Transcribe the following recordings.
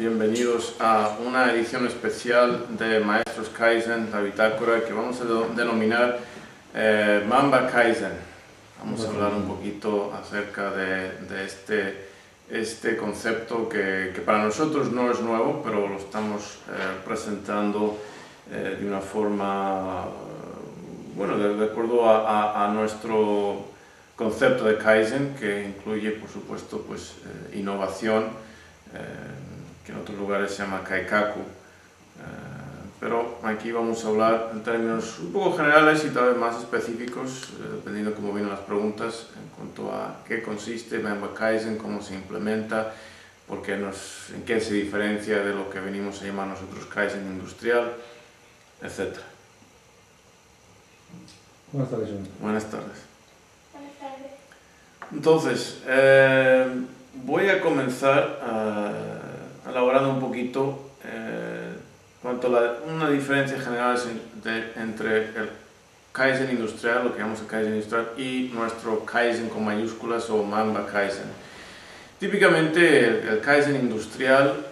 bienvenidos a una edición especial de Maestros Kaizen, la bitácora que vamos a denominar Mamba Kaizen. Vamos a hablar un poquito acerca de este concepto que para nosotros no es nuevo, pero lo estamos presentando de una forma, bueno, de acuerdo a nuestro concepto de Kaizen, que incluye, por supuesto, pues, innovación, que en otros lugares se llama Kaikaku. Pero aquí vamos a hablar en términos un poco generales y tal vez más específicos, dependiendo de cómo vienen las preguntas, en cuanto a qué consiste Mamba Kaizen, cómo se implementa, en qué se diferencia de lo que venimos a llamar nosotros Kaizen industrial, etc. Buenas tardes, Joan. Buenas tardes. Entonces, voy a comenzar elaborando un poquito cuanto a una diferencia general entre el Kaizen industrial, lo que llamamos el Kaizen industrial, y nuestro Kaizen con mayúsculas o Mamba Kaizen. Típicamente el Kaizen industrial,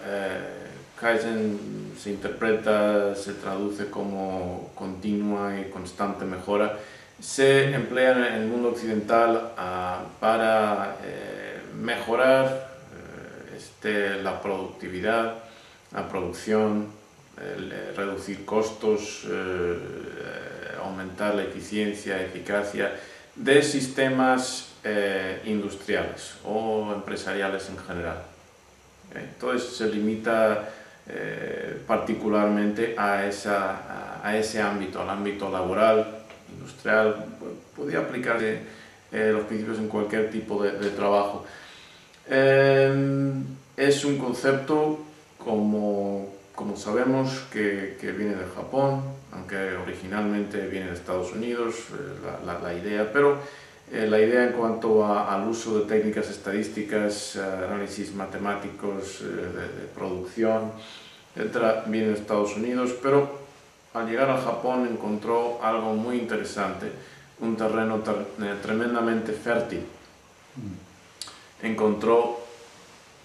Kaizen se interpreta, se traduce como continua y constante mejora. Se emplea en el mundo occidental para mejorar la productividad, la producción, reducir costos, aumentar la eficiencia, eficacia de sistemas industriales o empresariales en general. Entonces se limita particularmente a ese ámbito, al ámbito laboral, industrial. Podría aplicarse los principios en cualquier tipo de trabajo. Es un concepto, como sabemos, que viene del Japón, aunque originalmente viene de Estados Unidos, la idea, pero la idea en cuanto al uso de técnicas estadísticas, análisis matemáticos, de producción, etc., viene de Estados Unidos, pero al llegar al Japón encontró algo muy interesante, un terreno tremendamente fértil. Encontró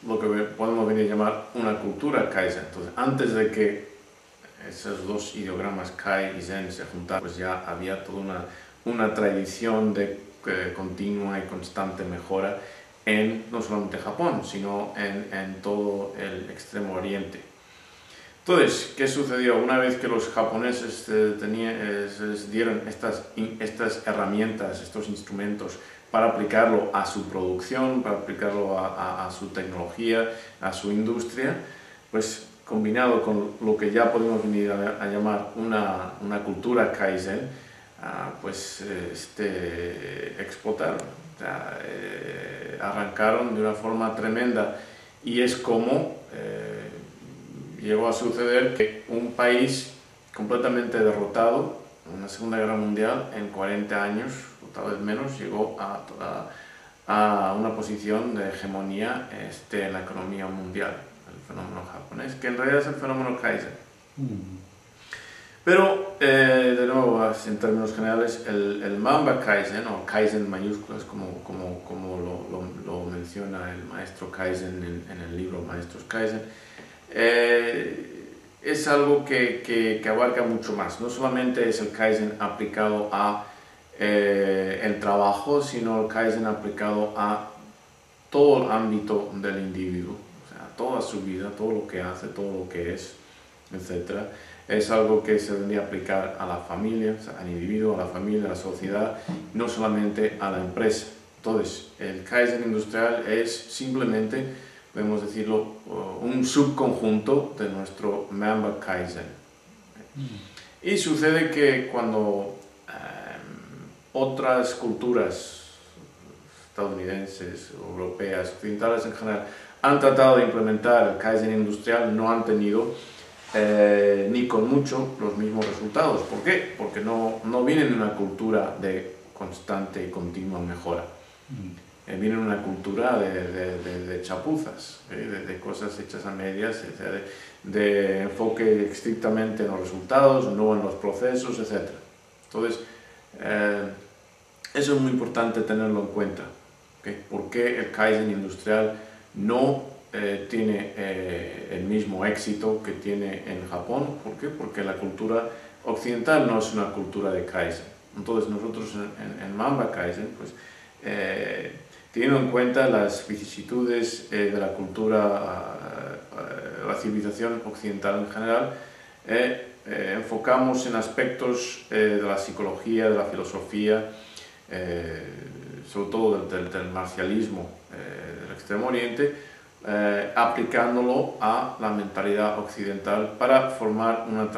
lo que podemos venir a llamar una cultura Kaizen. Entonces, antes de que esos dos ideogramas Kai y Zen se juntaran, pues ya había toda una tradición de continua y constante mejora no solamente Japón, sino en todo el Extremo Oriente. Entonces, ¿qué sucedió? Una vez que los japoneses les dieron estas herramientas, estos instrumentos para aplicarlo a su producción, para aplicarlo a su tecnología, a su industria, pues combinado con lo que ya podemos venir a llamar una cultura Kaizen, pues explotaron, arrancaron de una forma tremenda, y es como llegó a suceder que un país completamente derrotado en la Segunda Guerra Mundial, en 40 años, o tal vez menos, llegó a una posición de hegemonía en la economía mundial, el fenómeno japonés, que en realidad es el fenómeno Kaizen. Pero, de nuevo, en términos generales, el Mamba Kaizen, o Kaizen mayúsculas, como lo menciona el maestro Kaizen en el libro Maestros Kaizen, es algo que abarca mucho más. No solamente es el Kaizen aplicado a el trabajo, sino el Kaizen aplicado a todo el ámbito del individuo, o sea, toda su vida, todo lo que hace, todo lo que es, etc. Es algo que se debería aplicar a la familia, o sea, al individuo, a la familia, a la sociedad, no solamente a la empresa. Entonces, el Kaizen industrial es simplemente, podemos decirlo, un subconjunto de nuestro Mamba Kaizen. Y sucede que cuando otras culturas estadounidenses, europeas, occidentales en general, han tratado de implementar el Kaizen industrial, no han tenido ni con mucho los mismos resultados. ¿Por qué? Porque no vienen de una cultura de constante y continua mejora. Vienen de una cultura de chapuzas, de cosas hechas a medias, de enfoque estrictamente en los resultados, no en los procesos, etc. Entonces, eso es muy importante tenerlo en cuenta. ¿Okay? ¿Por qué el Kaizen industrial no tiene el mismo éxito que tiene en Japón. ¿Por qué? Porque la cultura occidental no es una cultura de Kaizen. Entonces nosotros en Mamba Kaizen, pues, teniendo en cuenta las vicisitudes de la cultura, la civilización occidental en general, enfocamos en aspectos de la psicología, de la filosofía, sobre todo del marcialismo del Extremo Oriente, aplicándolo a la mentalidad occidental para formar una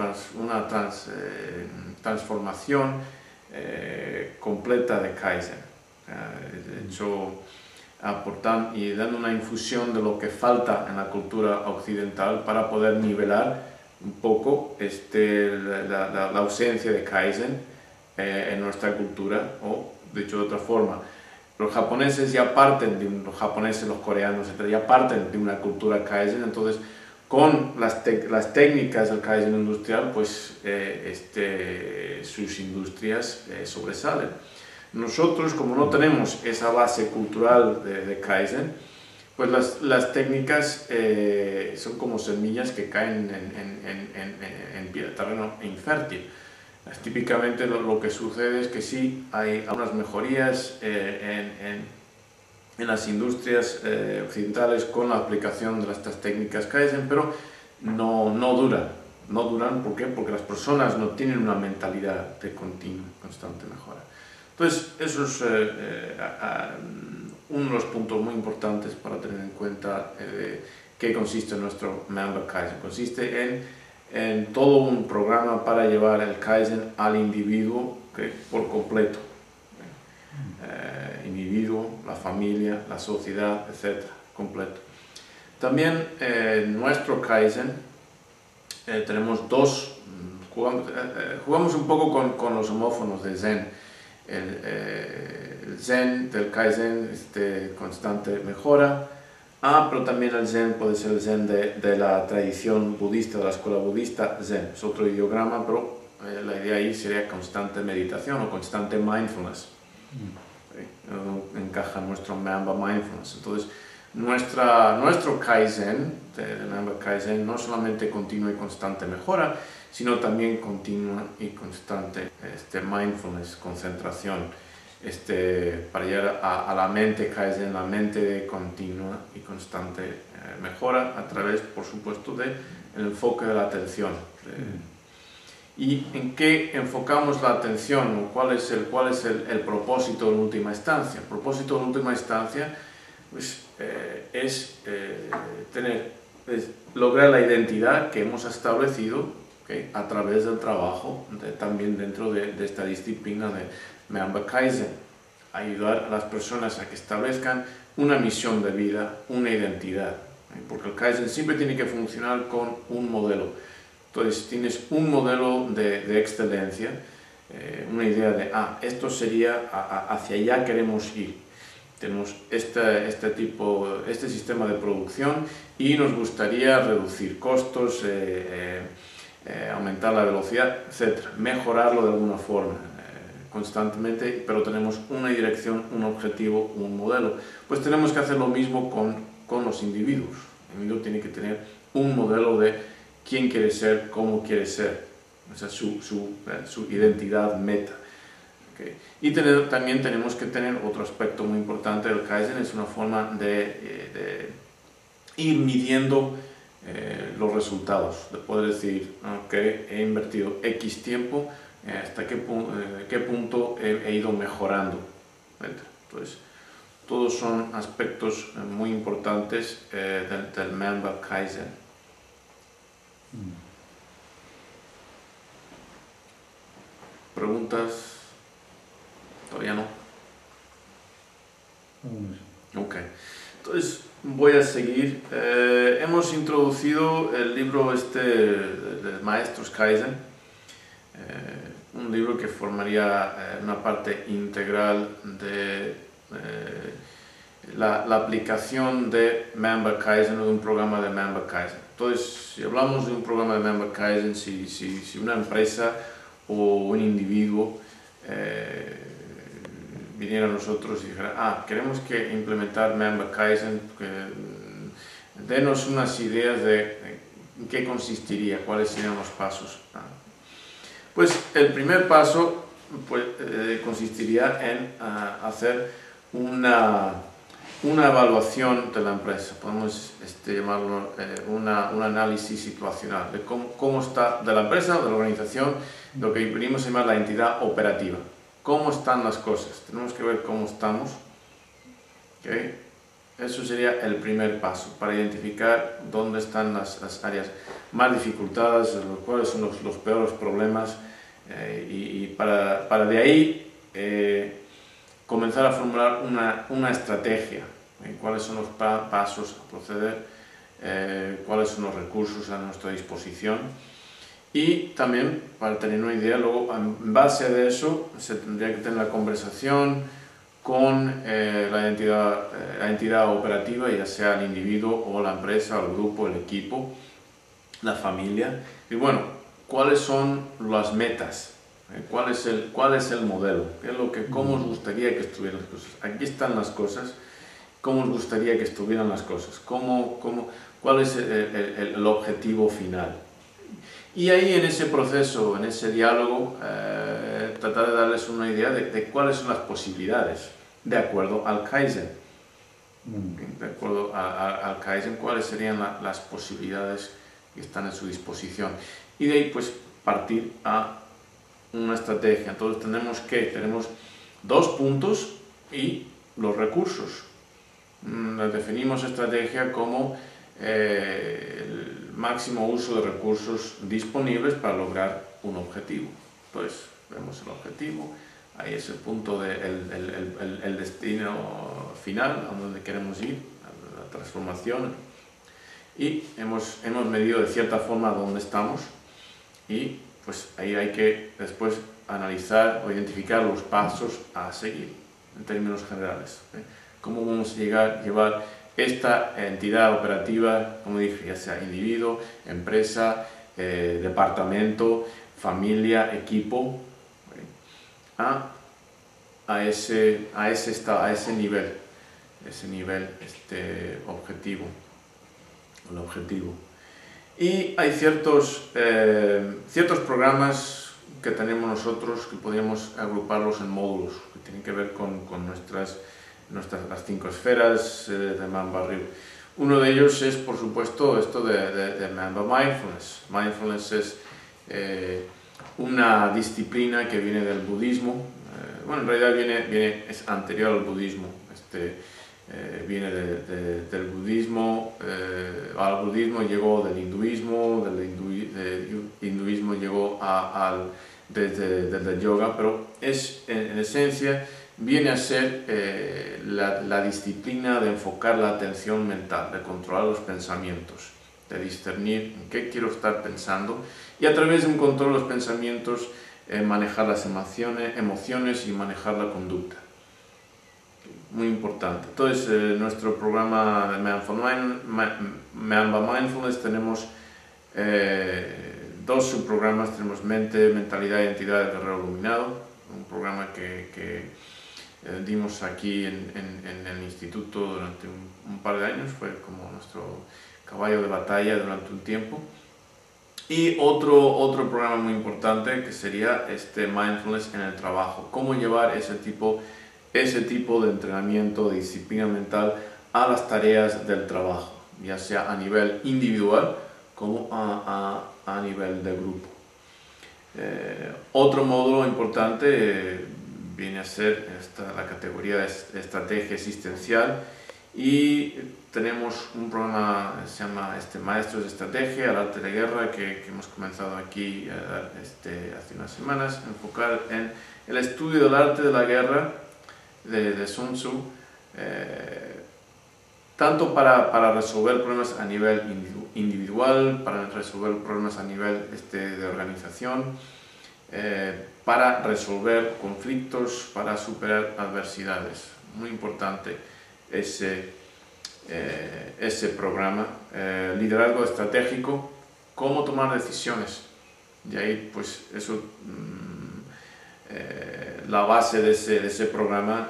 transformación completa de Kaizen. De hecho, aportando y dando una infusión de lo que falta en la cultura occidental para poder nivelar un poco la ausencia de Kaizen en nuestra cultura, o dicho de otra forma, los japoneses ya parten los japoneses, los coreanos, etc., ya parten de una cultura Kaizen. Entonces, con las técnicas del Kaizen industrial, pues sus industrias sobresalen. Nosotros, como no tenemos esa base cultural de Kaizen, pues las técnicas son como semillas que caen en terreno infértil. Típicamente lo que sucede es que sí hay algunas mejorías en las industrias occidentales con la aplicación de estas técnicas Kaizen, pero no duran. No duran, ¿por qué? Porque las personas no tienen una mentalidad de continua, constante mejora. Entonces, eso es uno de los puntos muy importantes para tener en cuenta qué consiste nuestro Mamba Kaizen. Consiste en todo un programa para llevar el Kaizen al individuo por completo. Individuo, la familia, la sociedad, etc. completo. También en nuestro Kaizen tenemos dos, jugamos un poco con los homófonos de Zen. El Zen del Kaizen, constante mejora, pero también el Zen puede ser el Zen de la tradición budista, de la escuela budista. Zen es otro ideograma, pero la idea ahí sería constante meditación o constante mindfulness. Encaja nuestro Mamba Mindfulness. Entonces, nuestro Kaizen, el Mamba Kaizen, no solamente continua y constante mejora, sino también continua y constante mindfulness, concentración, para llegar a la mente Kaizen, la mente de continua y constante mejora a través, por supuesto, del enfoque de la atención. ¿Y en qué enfocamos la atención? ¿Cuál es el propósito en última instancia? El propósito en última instancia, pues, es lograr la identidad que hemos establecido, ¿okay?, a través del trabajo también dentro de esta disciplina de Mamba Kaizen. Ayudar a las personas a que establezcan una misión de vida, una identidad, porque el Kaizen siempre tiene que funcionar con un modelo. Entonces tienes un modelo de excelencia, una idea de, esto sería, hacia allá queremos ir. Tenemos este sistema de producción y nos gustaría reducir costos, aumentar la velocidad, etc. Mejorarlo de alguna forma, constantemente, pero tenemos una dirección, un objetivo, un modelo. Pues tenemos que hacer lo mismo con los individuos. El individuo tiene que tener un modelo de quién quiere ser, cómo quiere ser, o sea, su identidad meta. ¿Okay? Y también tenemos que tener otro aspecto muy importante del Kaizen, es una forma de ir midiendo los resultados, de poder decir, okay, he invertido X tiempo, hasta qué punto he ido mejorando. Entonces, todos son aspectos muy importantes del Mamba Kaizen. ¿Preguntas? ¿Todavía no? Ok. Entonces voy a seguir. Hemos introducido el libro de Maestros Kaizen, un libro que formaría una parte integral de la aplicación de Mamba Kaizen o de un programa de Mamba Kaizen. Entonces, si hablamos de un programa de Mamba Kaizen, si una empresa o un individuo viniera a nosotros y dijera, queremos implementar Mamba Kaizen, denos unas ideas de en qué consistiría, cuáles serían los pasos. Pues el primer paso pues, consistiría en hacer una evaluación de la empresa, podemos llamarlo un análisis situacional de cómo está, de la empresa, de la organización, lo que venimos a llamar la entidad operativa. ¿Cómo están las cosas? Tenemos que ver cómo estamos. ¿Okay? Eso sería el primer paso, para identificar dónde están las áreas más dificultadas, cuáles son los peores problemas, y para de ahí comenzar a formular una estrategia, cuáles son los pasos a proceder, cuáles son los recursos a nuestra disposición, y también para tener una idea, luego en base a eso se tendría que tener la conversación con la entidad operativa, ya sea el individuo o la empresa, el grupo, el equipo, la familia, y bueno, cuáles son las metas, cuál es el modelo, cómo os gustaría que estuvieran las cosas. Aquí están las cosas, cómo os gustaría que estuvieran las cosas, cuál es el objetivo final. Y ahí en ese proceso, en ese diálogo, tratar de darles una idea de cuáles son las posibilidades de acuerdo al Kaizen. De acuerdo al Kaizen, cuáles serían las posibilidades que están en su disposición. Y de ahí pues partir a una estrategia. Entonces tenemos 2 puntos y los recursos. Definimos estrategia como el máximo uso de recursos disponibles para lograr un objetivo. Entonces vemos el objetivo, ahí es el punto el destino final, a donde queremos ir, a la transformación, y hemos medido de cierta forma dónde estamos, y pues ahí hay que después analizar o identificar los pasos a seguir en términos generales. ¿Cómo vamos a llevar esta entidad operativa, como dije, ya sea individuo, empresa, departamento, familia, equipo, a ese nivel, objetivo, el objetivo. Y hay ciertos programas que tenemos nosotros que podríamos agruparlos en módulos, que tienen que ver con las 5 esferas de Mamba Río. Uno de ellos es, por supuesto, esto de Mamba Mindfulness. Mindfulness es una disciplina que viene del budismo. Bueno, en realidad es anterior al budismo. Viene del budismo, al budismo llegó del hinduismo hinduismo llegó desde el yoga, pero en esencia viene a ser la disciplina de enfocar la atención mental, de controlar los pensamientos, de discernir en qué quiero estar pensando, y a través de un control de los pensamientos manejar las emociones y manejar la conducta. Muy importante. Entonces, nuestro programa de Mamba Mindfulness tenemos 2 subprogramas. Tenemos Mente, Mentalidad y Identidad del Guerrero Iluminado, un programa que dimos aquí en el instituto durante un par de años, fue como nuestro caballo de batalla durante un tiempo. Y otro programa muy importante que sería Mindfulness en el trabajo, cómo llevar ese tipo de entrenamiento, de disciplina mental a las tareas del trabajo, ya sea a nivel individual como a nivel de grupo. Otro módulo importante viene a ser la categoría de estrategia existencial, y tenemos un programa que se llama Maestros de Estrategia, el arte de guerra, que hemos comenzado aquí hace unas semanas, enfocar en el estudio del arte de la guerra de Sun Tzu, tanto para resolver problemas a nivel individual, para resolver problemas a nivel de organización, para resolver conflictos, para superar adversidades. Muy importante ese programa. Liderazgo estratégico, cómo tomar decisiones. Y ahí pues eso, la base de ese programa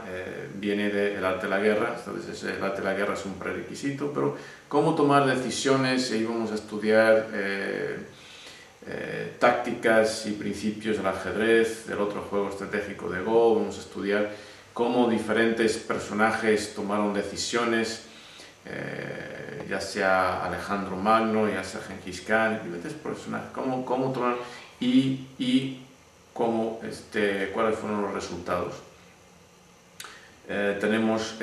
viene del arte de la guerra, entonces el arte de la guerra es un prerequisito, pero cómo tomar decisiones, y vamos a estudiar tácticas y principios del ajedrez, del otro juego estratégico de Go, vamos a estudiar cómo diferentes personajes tomaron decisiones, ya sea Alejandro Magno, ya sea Gengis Khan, diferentes personajes, cómo tomaron y cómo, cuáles fueron los resultados. Tenemos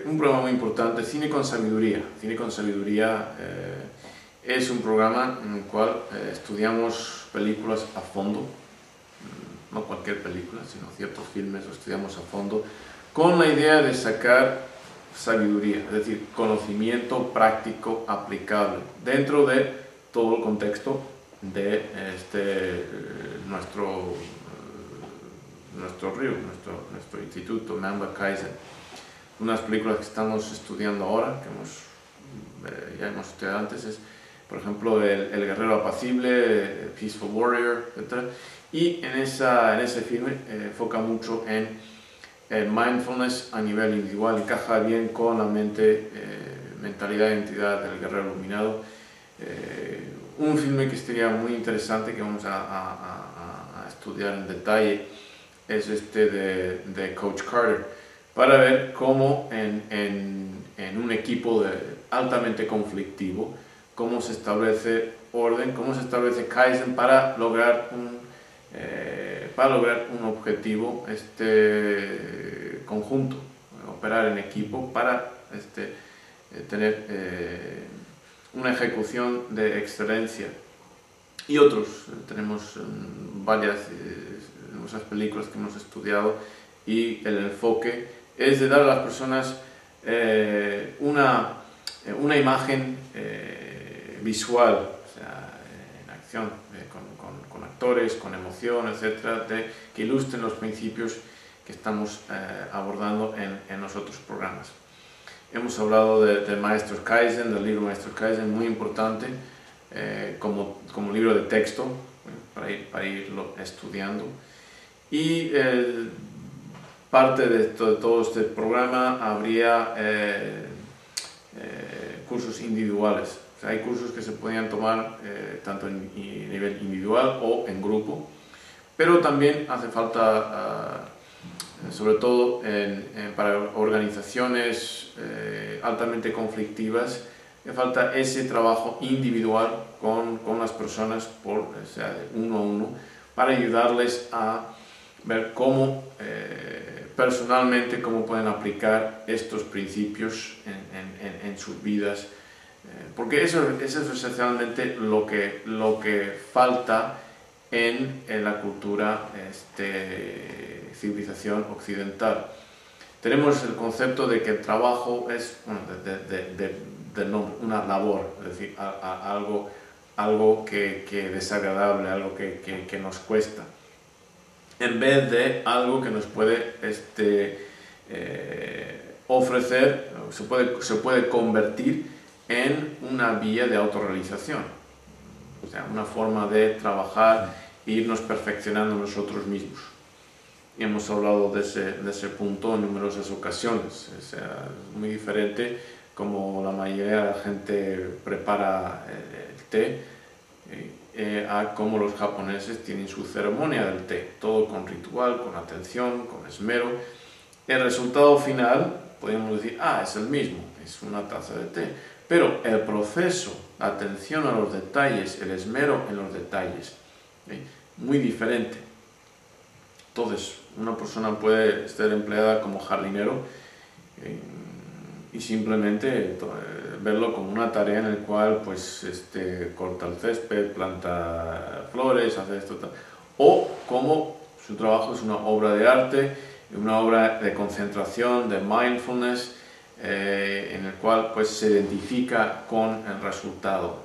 un programa muy importante, Cine con Sabiduría. Cine con Sabiduría es un programa en el cual estudiamos películas a fondo, no cualquier película, sino ciertos filmes, los estudiamos a fondo, con la idea de sacar sabiduría, es decir, conocimiento práctico aplicable dentro de todo el contexto de nuestro instituto, Mamba Kaizen. Unas películas que estamos estudiando ahora, que ya hemos estudiado antes, es por ejemplo El Guerrero Apacible, Peaceful Warrior, etc. Y en ese filme enfoca mucho en mindfulness a nivel individual, encaja bien con la mentalidad e identidad del guerrero iluminado. Un filme que sería muy interesante, que vamos a estudiar en detalle, es de Coach Carter, para ver cómo en un equipo altamente conflictivo, cómo se establece orden, cómo se establece Kaizen para lograr un objetivo conjunto, operar en equipo para tener una ejecución de excelencia. Y otros, tenemos varias esas películas que hemos estudiado, y el enfoque es de dar a las personas una imagen visual, o sea, en acción, con actores, con emoción, etcétera, que ilustren los principios que estamos abordando en los otros programas. Hemos hablado de Maestros Kaizen, del libro Maestros Kaizen, muy importante como libro de texto para irlo estudiando. Y parte de todo este programa habría cursos individuales. O sea, hay cursos que se podían tomar tanto en nivel individual o en grupo, pero también hace falta, sobre todo para organizaciones altamente conflictivas, hace falta ese trabajo individual con las personas, o sea, de uno a uno, para ayudarles a ver cómo personalmente cómo pueden aplicar estos principios en sus vidas, porque eso es esencialmente lo que falta en la cultura civilización occidental. Tenemos el concepto de que el trabajo es, bueno, del nombre, una labor, es decir, algo que es desagradable, algo que nos cuesta, en vez de algo que nos puede ofrecer, se puede convertir en una vía de autorrealización, o sea, una forma de trabajar e irnos perfeccionando nosotros mismos. Y hemos hablado de ese punto en numerosas ocasiones. O sea, es muy diferente como la mayoría de la gente prepara el té, a cómo los japoneses tienen su ceremonia del té, todo con ritual, con atención, con esmero. El resultado final, podemos decir, es el mismo, es una taza de té, pero el proceso, la atención a los detalles, el esmero en los detalles, muy diferente. Entonces, una persona puede estar empleada como jardinero y simplemente verlo como una tarea en la cual pues, corta el césped, planta flores, hace esto, tal. O como su trabajo es una obra de arte, una obra de concentración, de mindfulness, en el cual pues, se identifica con el resultado.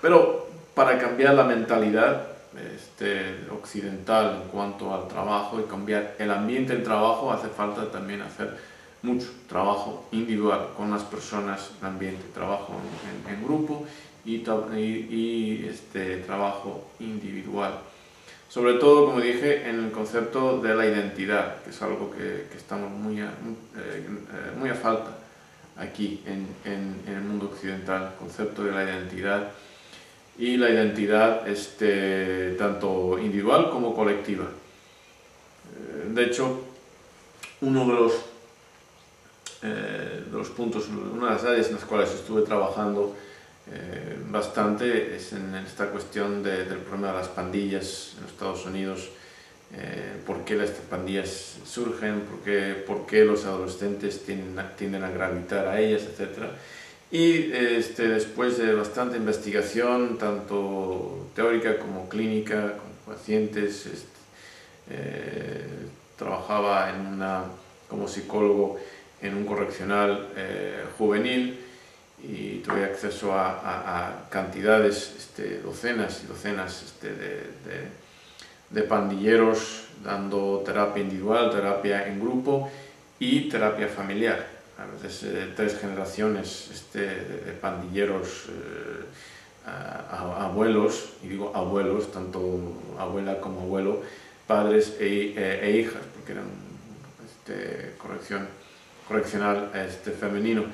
Pero para cambiar la mentalidad occidental en cuanto al trabajo y cambiar el ambiente del trabajo, hace falta también hacer mucho trabajo individual con las personas, el ambiente, trabajo en grupo y trabajo individual. Sobre todo, como dije, en el concepto de la identidad, que es algo que estamos muy a falta aquí en el mundo occidental, el concepto de la identidad, y la identidad tanto individual como colectiva. De hecho, uno de los puntos, una de las áreas en las cuales estuve trabajando bastante es en esta cuestión del problema de las pandillas en los Estados Unidos. ¿Por qué las pandillas surgen? ¿Por qué los adolescentes tienden a gravitar a ellas, etcétera? Y después de bastante investigación, tanto teórica como clínica, con pacientes, trabajaba como psicólogo en un correccional juvenil y tuve acceso a cantidades, docenas y docenas de pandilleros dando terapia individual, terapia en grupo y terapia familiar. A veces 3 generaciones de pandilleros, abuelos, y digo abuelos, tanto abuela como abuelo, padres e hijas, porque eran correccional femenino,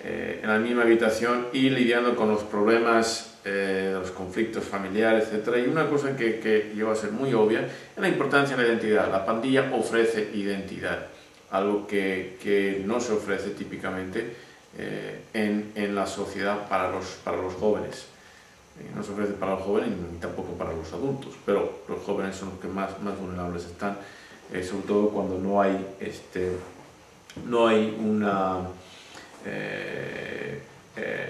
en la misma habitación y lidiando con los problemas, los conflictos familiares, etc. Y una cosa que llegó a ser muy obvia es la importancia de la identidad. La pandilla ofrece identidad, algo que no se ofrece típicamente en la sociedad para los jóvenes. No se ofrece para los jóvenes ni tampoco para los adultos, pero los jóvenes son los que más vulnerables están, sobre todo cuando no hay una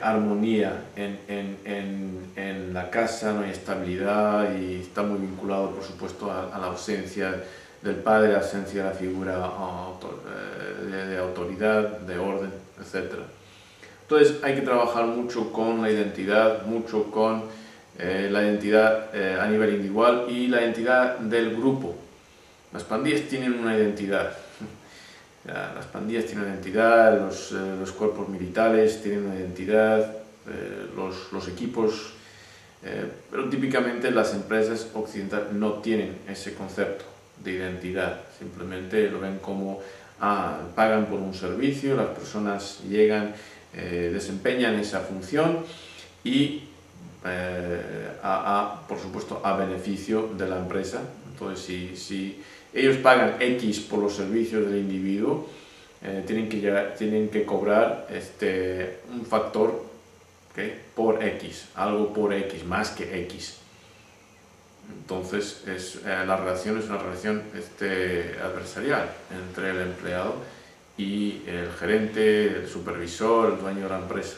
armonía en la casa, no hay estabilidad y está muy vinculado, por supuesto, a la ausencia del padre, la ausencia de la figura de autoridad, de orden, etc. Entonces hay que trabajar mucho con la identidad, mucho con la identidad a nivel individual y la identidad del grupo. Las pandillas tienen una identidad. Las pandillas tienen una identidad, los cuerpos militares tienen una identidad, los equipos, pero típicamente las empresas occidentales no tienen ese concepto de identidad, simplemente lo ven como pagan por un servicio, las personas llegan, desempeñan esa función y por supuesto a beneficio de la empresa. Entonces si ellos pagan X por los servicios del individuo, tienen que cobrar un factor, ¿okay?, por X, algo por X, más que X. Entonces la relación es una relación adversarial entre el empleado y el gerente, el supervisor, el dueño de la empresa.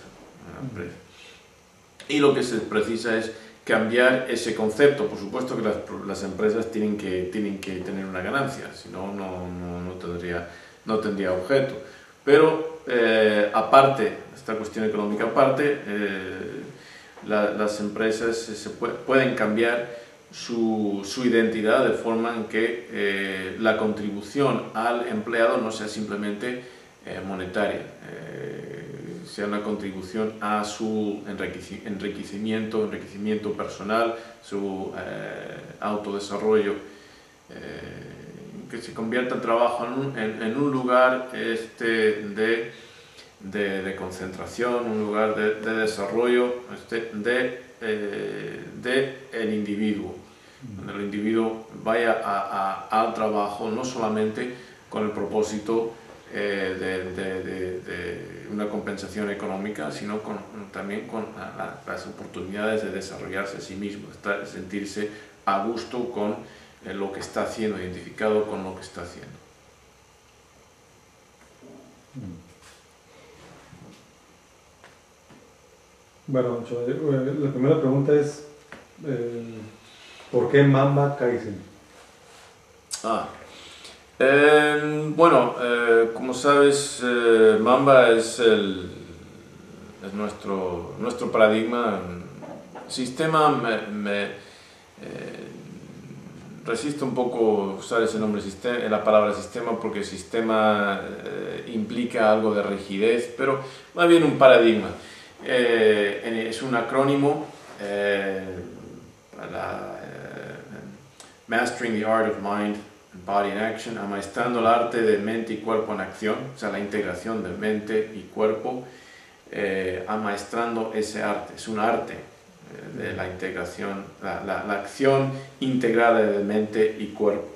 Y lo que se precisa es cambiar ese concepto. Por supuesto que las empresas tienen que tener una ganancia, si no, no tendría objeto. Pero aparte, esta cuestión económica aparte, las empresas pueden cambiar su identidad de forma en que la contribución al empleado no sea simplemente monetaria, sea una contribución a su enriquecimiento personal, su autodesarrollo, que se convierta el trabajo en un lugar de concentración, un lugar de desarrollo del individuo, donde el individuo vaya al trabajo no solamente con el propósito de una compensación económica, sino también con las oportunidades de desarrollarse a sí mismo, sentirse a gusto con lo que está haciendo, identificado con lo que está haciendo. Bueno, la primera pregunta es ¿por qué Mamba Kaizen? Bueno, como sabes, Mamba es nuestro paradigma. Sistema resisto un poco usar ese nombre, la palabra sistema, porque sistema implica algo de rigidez, pero más bien un paradigma. Es un acrónimo Mastering the Art of Mind and Body in Action, amaestrando el arte de mente y cuerpo en acción, o sea, la integración de mente y cuerpo, amaestrando ese arte, es un arte de la integración, la acción integrada de mente y cuerpo.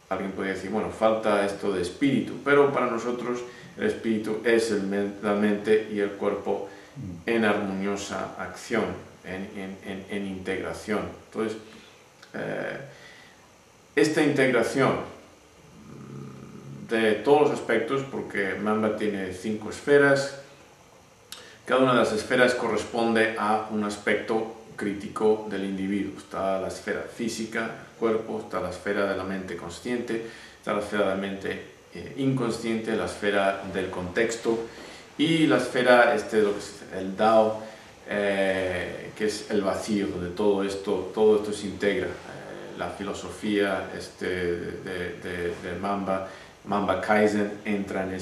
Alguien podría decir, bueno, falta esto de espíritu, pero para nosotros el espíritu es la mente y el cuerpo en armoniosa acción, en integración. Entonces, esta integración de todos los aspectos, porque Mamba tiene 5 esferas, cada una de las esferas corresponde a un aspecto crítico del individuo. Está la esfera física, el cuerpo, está la esfera de la mente consciente, está la esfera de la mente inconsciente, la esfera del contexto y la esfera, lo que es el Dao, que es el vacío, donde todo esto se integra. La filosofía de Mamba Kaizen entra en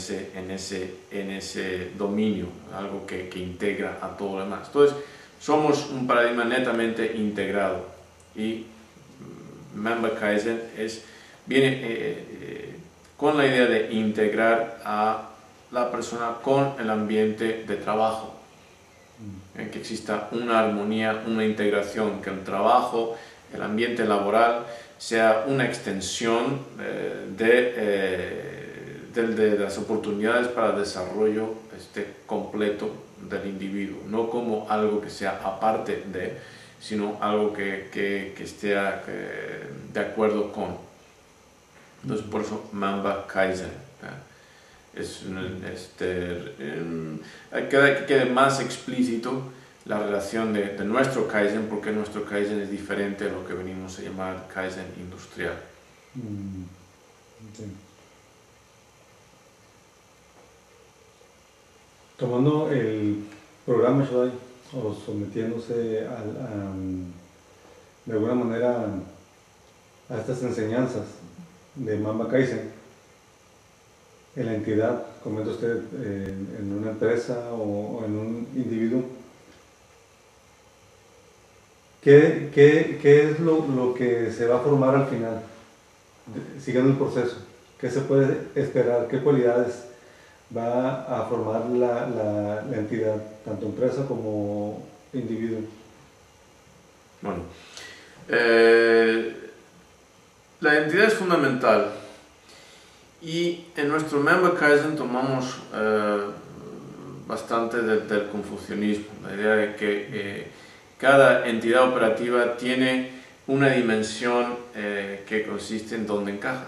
ese dominio, algo que integra a todo lo demás. Entonces, somos un paradigma netamente integrado y Mamba Kaizen viene con la idea de integrar a la persona con el ambiente de trabajo, en que exista una armonía, una integración, que el trabajo, el ambiente laboral sea una extensión de las oportunidades para el desarrollo completo del individuo, no como algo que sea aparte de, sino algo que esté de acuerdo con. Entonces, por eso Mamba Kaizen. Que quede más explícito la relación de nuestro Kaizen, porque nuestro Kaizen es diferente a lo que venimos a llamar Kaizen industrial. Okay. Tomando el programa Shodai, o sometiéndose de alguna manera a estas enseñanzas de Mamba Kaizen, en la entidad, comenta usted, en una empresa o en un individuo, ¿qué es lo que se va a formar al final, siguiendo el proceso? ¿Qué se puede esperar? ¿Qué cualidades va a formar la entidad, tanto empresa como individuo? Bueno, la entidad es fundamental y en nuestro Mamba Kaizen tomamos bastante del confucianismo, la idea de que cada entidad operativa tiene una dimensión que consiste en dónde encaja.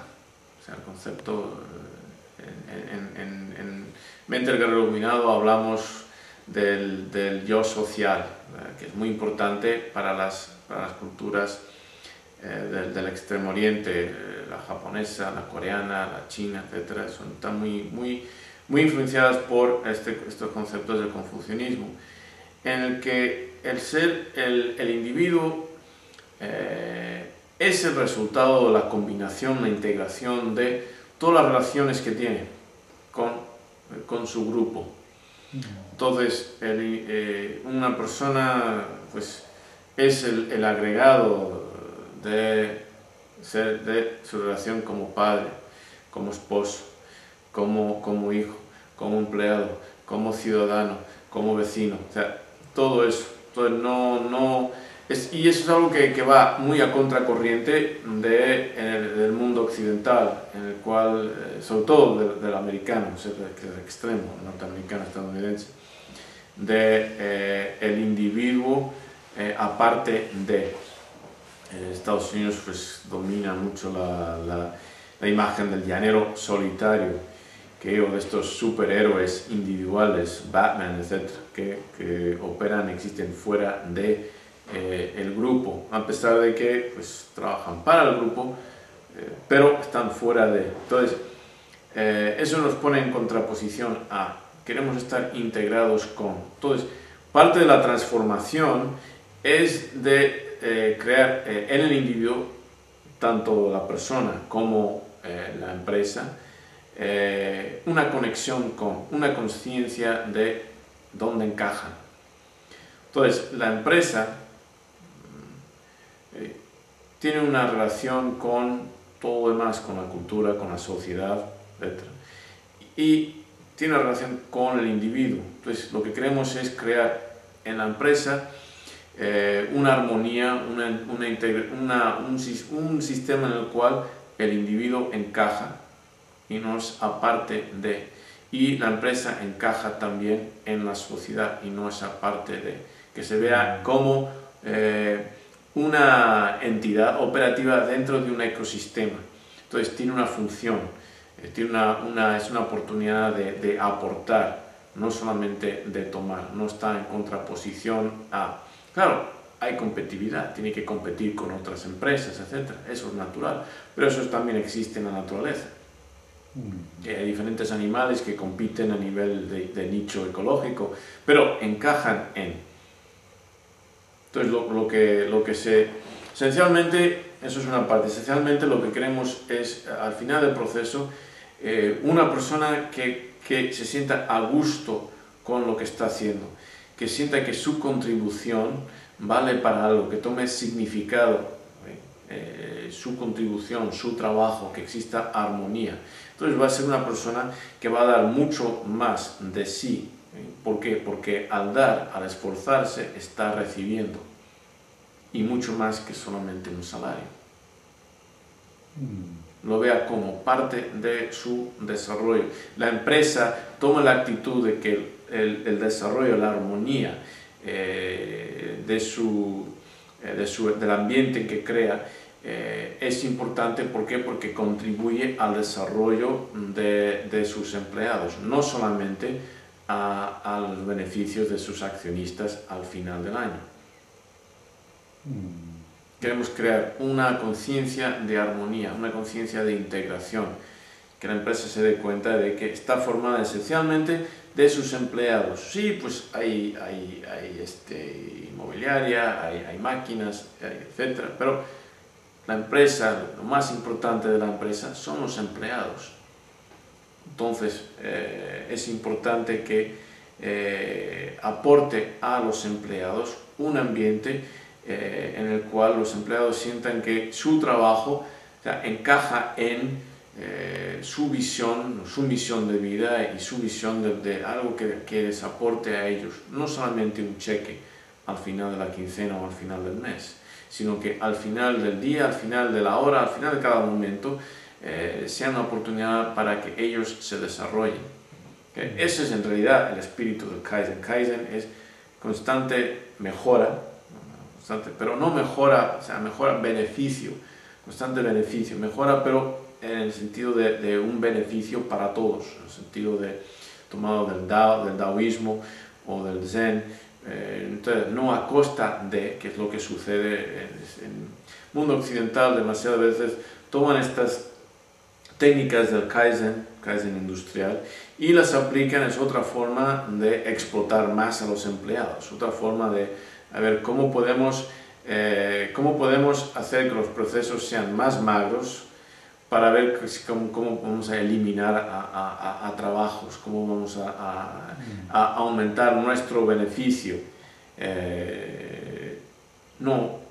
O sea, el concepto en Mente del Guerrero Iluminado hablamos del yo social, que es muy importante para las culturas del Extremo Oriente, la japonesa, la coreana, la china, etc. Están muy influenciadas por estos conceptos del confucianismo, en el que el individuo es el resultado de la combinación, la integración de todas las relaciones que tiene con su grupo. Entonces, una persona pues, es el agregado de su relación como padre, como esposo, como hijo, como empleado, como ciudadano, como vecino, o sea, todo eso. Entonces, y eso es algo que va muy a contracorriente del mundo occidental, en el cual, sobre todo del americano, o sea, que es extremo, norteamericano, estadounidense, el individuo aparte de. Estados Unidos pues domina mucho la imagen del llanero solitario, o de estos superhéroes individuales, Batman, etc., que operan, existen fuera de el grupo, a pesar de que pues, trabajan para el grupo, pero están fuera de. Entonces, eso nos pone en contraposición a queremos estar integrados con. Entonces, parte de la transformación es de crear en el individuo, tanto la persona como la empresa, una conexión con, una conciencia de dónde encajan. Entonces, la empresa tiene una relación con todo lo demás, con la cultura, con la sociedad, etc. Y tiene una relación con el individuo. Entonces, lo que queremos es crear en la empresa una armonía, un sistema en el cual el individuo encaja y no es aparte de, y la empresa encaja también en la sociedad y no es aparte de, que se vea como una entidad operativa dentro de un ecosistema. Entonces tiene una función, es una oportunidad de aportar, no solamente de tomar, no está en contraposición a... Claro, hay competitividad, tiene que competir con otras empresas, etc. Eso es natural, pero eso también existe en la naturaleza. Hay diferentes animales que compiten a nivel de nicho ecológico, pero encajan en. Entonces, esencialmente, eso es una parte, esencialmente lo que queremos es, al final del proceso, una persona que se sienta a gusto con lo que está haciendo, que sienta que su contribución vale para algo, que tome significado su contribución, su trabajo, que exista armonía. Entonces va a ser una persona que va a dar mucho más de sí. ¿Por qué? Porque al dar, al esforzarse, está recibiendo. Y mucho más que solamente un salario. Lo vea como parte de su desarrollo. La empresa toma la actitud de que el desarrollo, la armonía del ambiente que crea es importante. ¿Por qué? Porque contribuye al desarrollo de sus empleados, no solamente a los beneficios de sus accionistas al final del año. Queremos crear una conciencia de armonía, una conciencia de integración, que la empresa se dé cuenta de que está formada esencialmente de sus empleados. Sí, pues hay inmobiliaria, hay máquinas, etc. Pero la empresa, lo más importante de la empresa son los empleados. Entonces, es importante que aporte a los empleados un ambiente en el cual los empleados sientan que su trabajo encaja en su misión de vida y su visión de algo que les aporte a ellos, no solamente un cheque al final de la quincena o al final del mes, sino que al final del día, al final de la hora, al final de cada momento, sea una oportunidad para que ellos se desarrollen. Ese es en realidad el espíritu del Kaizen. Kaizen es constante mejora, pero no mejora, o sea, mejora beneficio, constante beneficio, mejora pero en el sentido de un beneficio para todos, en el sentido tomado del Dao, del Daoísmo o del Zen. Entonces, no a costa de, que es lo que sucede en el mundo occidental, demasiadas veces toman estas técnicas del Kaizen industrial, y las aplican. Es otra forma de explotar más a los empleados, otra forma de a ver cómo podemos hacer que los procesos sean más magros, para ver cómo vamos a eliminar a trabajos, cómo vamos a aumentar nuestro beneficio. No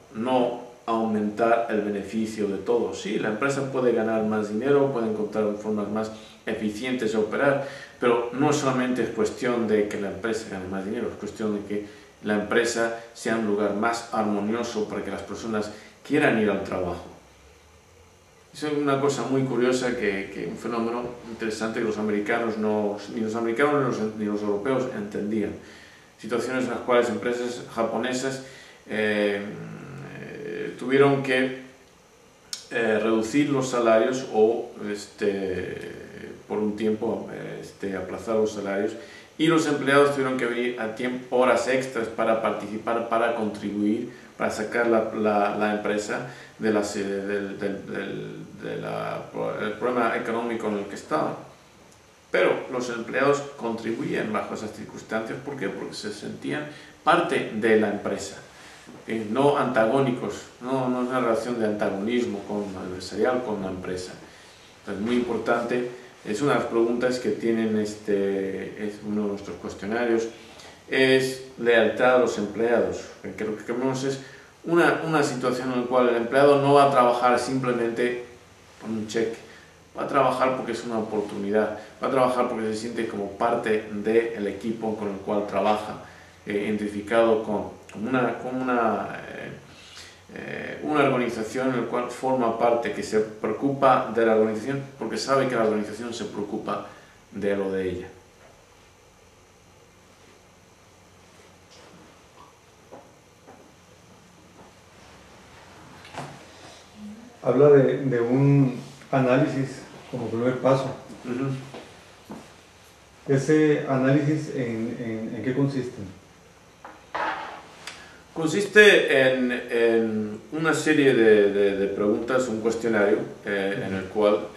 aumentar el beneficio de todos. Sí, la empresa puede ganar más dinero, puede encontrar formas más eficientes de operar, pero no solamente es cuestión de que la empresa gane más dinero, es cuestión de que la empresa sea un lugar más armonioso para que las personas quieran ir al trabajo. Es una cosa muy curiosa, un fenómeno interesante que los americanos ni los europeos entendían. Situaciones en las cuales empresas japonesas tuvieron que reducir los salarios o por un tiempo aplazar los salarios, y los empleados tuvieron que venir a horas extras para participar, para contribuir, para sacar la empresa del problema económico en el que estaban. Pero los empleados contribuían bajo esas circunstancias. ¿Por qué? Porque se sentían parte de la empresa, no antagónicos, no es una relación de antagonismo adversarial con la empresa. Entonces, muy importante, es una de las preguntas que tienen es uno de nuestros cuestionarios, es lealtad a los empleados, que lo que queremos es una situación en la cual el empleado no va a trabajar simplemente con un cheque, va a trabajar porque es una oportunidad, va a trabajar porque se siente como parte del equipo con el cual trabaja, identificado con una organización en la cual forma parte, que se preocupa de la organización porque sabe que la organización se preocupa de lo de ella. Habla de un análisis como primer paso. ¿Ese análisis en qué consiste? Consiste en una serie de preguntas, un cuestionario en el cual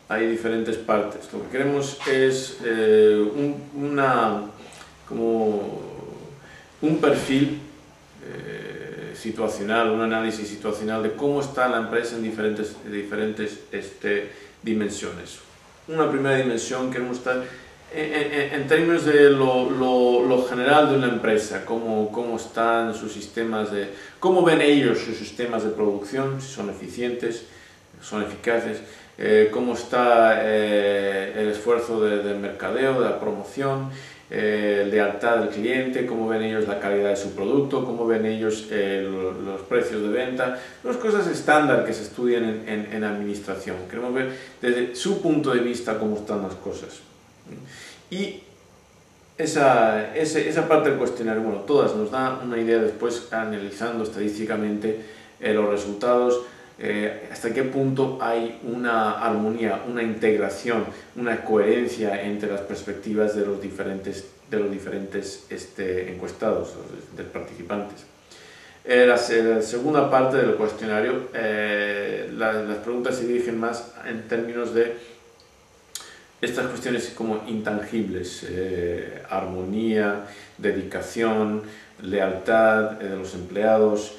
hay diferentes partes. Lo que queremos es como un perfil situacional, un análisis situacional de cómo está la empresa en diferentes dimensiones. Una primera dimensión queremos estar en términos de lo general de una empresa, cómo están sus sistemas cómo ven ellos sus sistemas de producción, si son eficientes, son eficaces, cómo está el esfuerzo de mercadeo, de la promoción, lealtad del cliente, cómo ven ellos la calidad de su producto, cómo ven ellos los precios de venta, las cosas estándar que se estudian en administración. Queremos ver desde su punto de vista cómo están las cosas. Y esa parte del cuestionario, bueno, todas nos da una idea después, analizando estadísticamente los resultados, hasta qué punto hay una armonía, una integración, una coherencia entre las perspectivas de los diferentes encuestados, de participantes. La segunda parte del cuestionario, las preguntas se dirigen más en términos de estas cuestiones como intangibles, armonía, dedicación, lealtad de los empleados,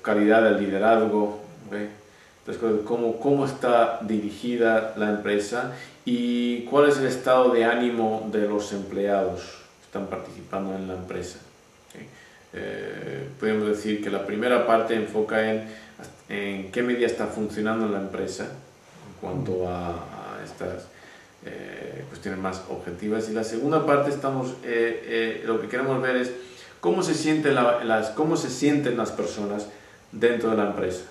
calidad del liderazgo, entonces, cómo está dirigida la empresa y cuál es el estado de ánimo de los empleados que están participando en la empresa. Podemos decir que la primera parte enfoca en qué medida está funcionando la empresa en cuanto a estas cuestiones más objetivas, y la segunda parte lo que queremos ver es cómo se sienten las personas dentro de la empresa,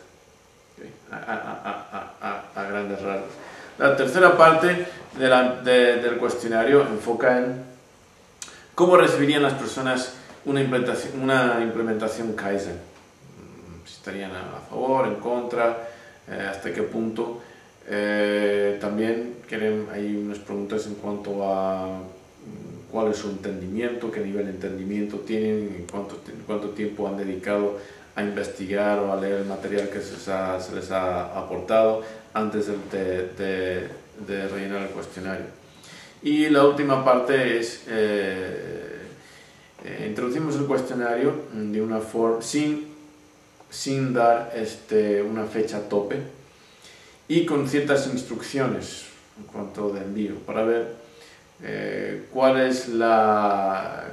a grandes rasgos. La tercera parte del cuestionario enfoca en cómo recibirían las personas una implementación Kaizen, si estarían a favor, en contra, hasta qué punto. También hay unas preguntas en cuanto a cuál es su entendimiento, qué nivel de entendimiento tienen, cuánto tiempo han dedicado a investigar o a leer el material que se les ha aportado antes de rellenar el cuestionario. Y la última parte es introducimos el cuestionario de una forma sin dar una fecha tope y con ciertas instrucciones en cuanto de envío para ver cuál es la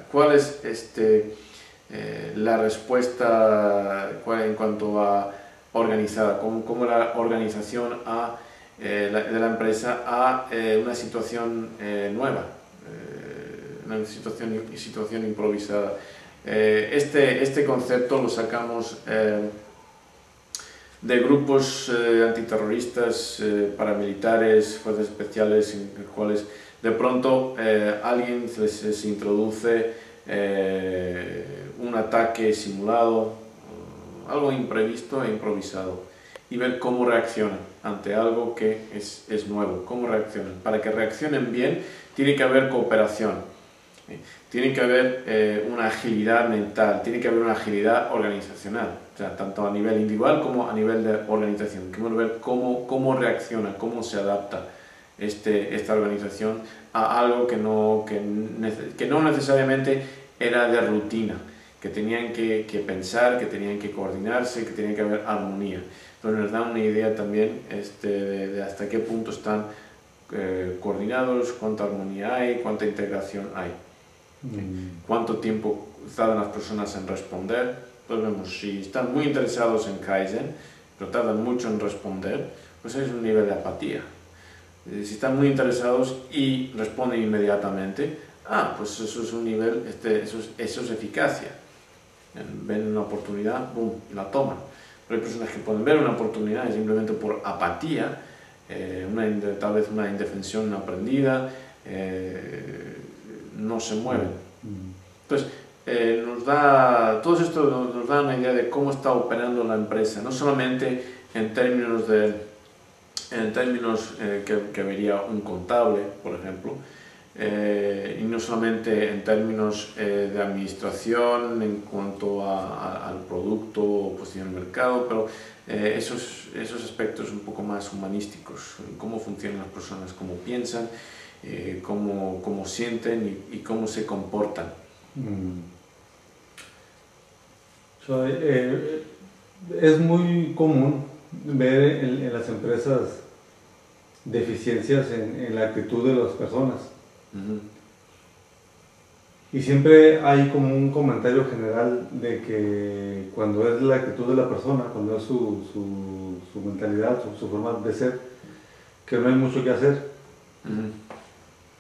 respuesta en cuanto a organizada, cómo la organización de la empresa a una situación nueva, una situación improvisada. Este concepto lo sacamos de grupos antiterroristas, paramilitares, fuerzas especiales, en los cuales de pronto alguien se introduce un ataque simulado, algo imprevisto e improvisado, y ver cómo reaccionan ante algo que es nuevo, cómo reaccionan. Para que reaccionen bien tiene que haber cooperación, tiene que haber una agilidad mental, tiene que haber una agilidad organizacional, o sea, tanto a nivel individual como a nivel de organización. Queremos ver cómo reacciona, cómo se adapta esta organización a algo que no necesariamente era de rutina, que tenían que pensar, que tenían que coordinarse, que tenía que haber armonía. Entonces nos da una idea también de hasta qué punto están coordinados, cuánta armonía hay, cuánta integración hay. ¿Cuánto tiempo tardan las personas en responder? Pues vemos, si están muy interesados en Kaizen, pero tardan mucho en responder, pues es un nivel de apatía. Si están muy interesados y responden inmediatamente, pues eso es un nivel, eso es eficacia. Ven una oportunidad, boom, la toman. Pero hay personas que pueden ver una oportunidad y simplemente por apatía, tal vez una indefensión aprendida, no se mueven. Entonces, todo esto nos da una idea de cómo está operando la empresa, no solamente en términos que vería un contable, por ejemplo, y no solamente en términos de administración en cuanto al producto o posición en el mercado, pero esos aspectos un poco más humanísticos, cómo funcionan las personas, cómo piensan, cómo sienten y cómo se comportan. Es muy común ver en las empresas deficiencias en la actitud de las personas. Y siempre hay como un comentario general de que cuando es la actitud de la persona, cuando es su mentalidad, su forma de ser, que no hay mucho que hacer.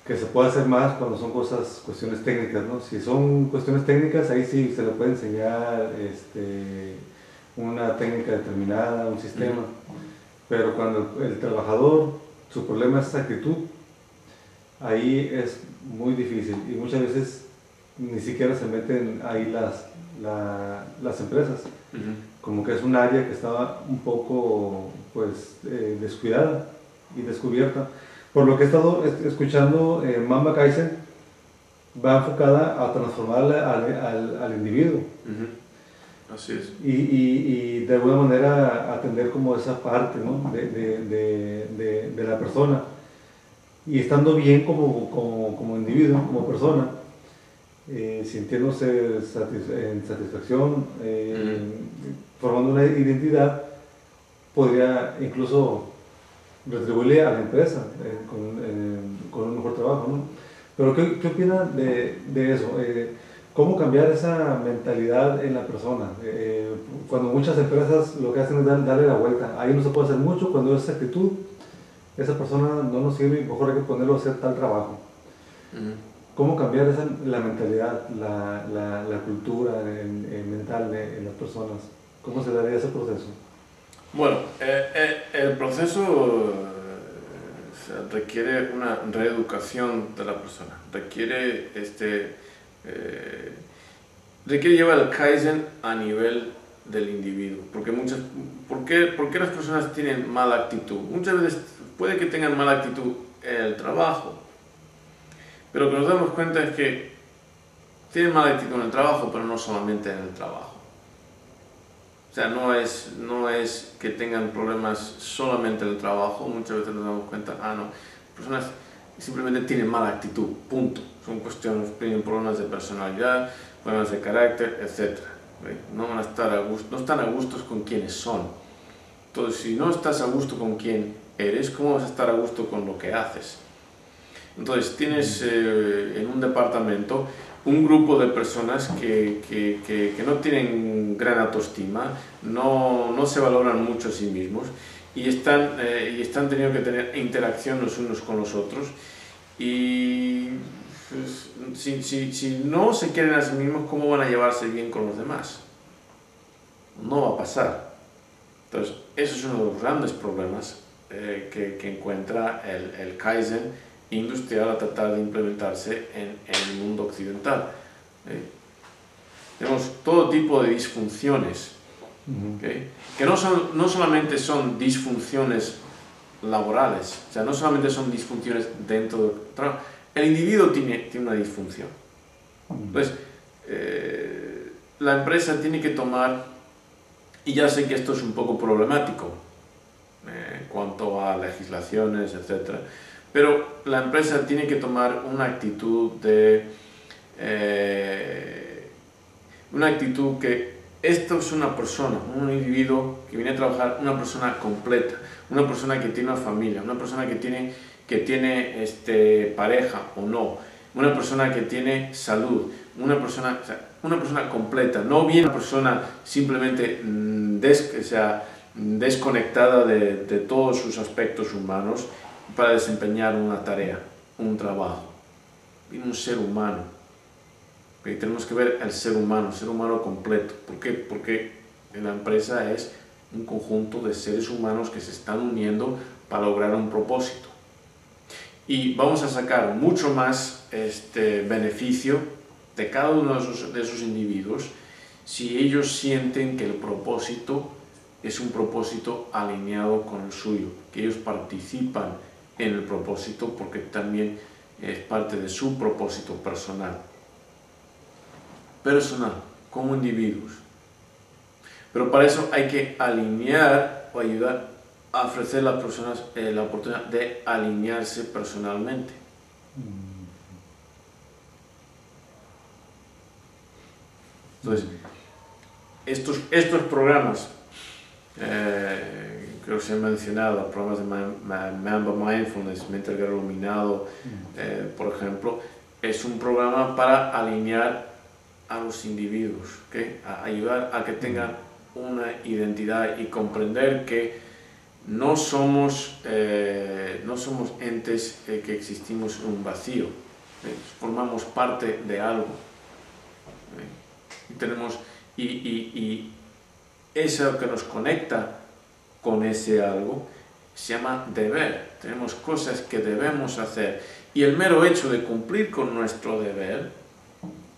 Que se puede hacer más cuando son cuestiones técnicas, ¿no? Si son cuestiones técnicas, ahí sí se le puede enseñar una técnica determinada, un sistema. Pero cuando el trabajador, su problema es esa actitud, ahí es muy difícil y muchas veces ni siquiera se meten ahí las empresas. Como que es un área que estaba un poco descuidada y descubierta. Por lo que he estado escuchando, Mamba Kaizen va enfocada a transformar al individuo. Así es. Y de alguna manera atender como esa parte, ¿no? de la persona. Y estando bien como individuo, como persona, sintiéndose en satisfacción, formando una identidad, podría incluso retribuirle a la empresa con un mejor trabajo, ¿no? Pero ¿qué opinan de eso? ¿Cómo cambiar esa mentalidad en la persona? Cuando muchas empresas lo que hacen es darle la vuelta, ahí no se puede hacer mucho, cuando esa actitud, esa persona no nos sirve y mejor hay que ponerlo a hacer tal trabajo. ¿Cómo cambiar la mentalidad, la cultura mental en las personas? ¿Cómo se daría ese proceso? Bueno, el proceso requiere una reeducación de la persona, requiere llevar el Kaizen a nivel del individuo, porque ¿por qué las personas tienen mala actitud? Muchas veces puede que tengan mala actitud en el trabajo, pero lo que nos damos cuenta es que tienen mala actitud en el trabajo, pero no solamente en el trabajo. O sea, no es que tengan problemas solamente en el trabajo, muchas veces nos damos cuenta, no, personas simplemente tienen mala actitud, punto. Son cuestiones, tienen problemas de personalidad, problemas de carácter, etc. No van a estar a gusto, no están a gustos con quienes son. Entonces, si no estás a gusto con quien eres, ¿cómo vas a estar a gusto con lo que haces? Entonces, tienes en un departamento un grupo de personas que no tienen gran autoestima, no se valoran mucho a sí mismos y están teniendo que tener interacción los unos con los otros y pues, si no se quieren a sí mismos, ¿cómo van a llevarse bien con los demás? No va a pasar. Entonces, eso es uno de los grandes problemas que encuentra el Kaizen industrial a tratar de implementarse en el mundo occidental. Tenemos todo tipo de disfunciones, que no solamente son disfunciones laborales, o sea, no solamente son disfunciones dentro del trabajo, el individuo tiene una disfunción. Entonces, la empresa tiene que tomar, y ya sé que esto es un poco problemático en cuanto a legislaciones, etcétera, pero la empresa tiene que tomar una actitud que esto es una persona, un individuo que viene a trabajar, una persona completa, una persona que tiene una familia, una persona que tiene pareja o no, una persona que tiene salud, una persona completa, no viene una persona simplemente desconectada de todos sus aspectos humanos para desempeñar una tarea, un trabajo. Viene un ser humano. ¿Okay? Tenemos que ver el ser humano completo. ¿Por qué? Porque la empresa es un conjunto de seres humanos que se están uniendo para lograr un propósito. Y vamos a sacar mucho más beneficio de cada uno de esos individuos si ellos sienten que el propósito es un propósito alineado con el suyo, que ellos participan en el propósito porque también es parte de su propósito personal, como individuos. Pero para eso hay que alinear o ayudar a ofrecer a las personas la oportunidad de alinearse personalmente. Entonces, estos programas, creo que se han mencionado, programas de Mamba Mindfulness, Mente del Guerrero Iluminado, por ejemplo, es un programa para alinear a los individuos, ¿okay? A ayudar a que tengan una identidad y comprender que no somos entes que existimos en un vacío, formamos parte de algo, y eso que nos conecta con ese algo se llama deber. Tenemos cosas que debemos hacer y el mero hecho de cumplir con nuestro deber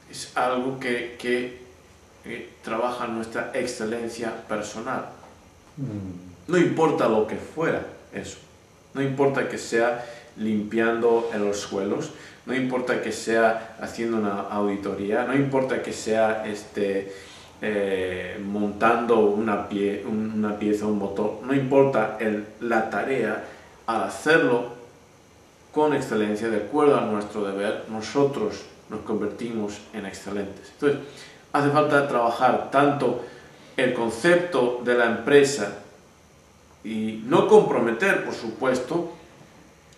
es algo que trabaja nuestra excelencia personal. No importa lo que fuera eso, no importa que sea limpiando en los suelos, no importa que sea haciendo una auditoría, no importa que sea montando una pieza, un motor, no importa la tarea, al hacerlo con excelencia, de acuerdo a nuestro deber, nosotros nos convertimos en excelentes. Entonces, hace falta trabajar tanto el concepto de la empresa y no comprometer, por supuesto,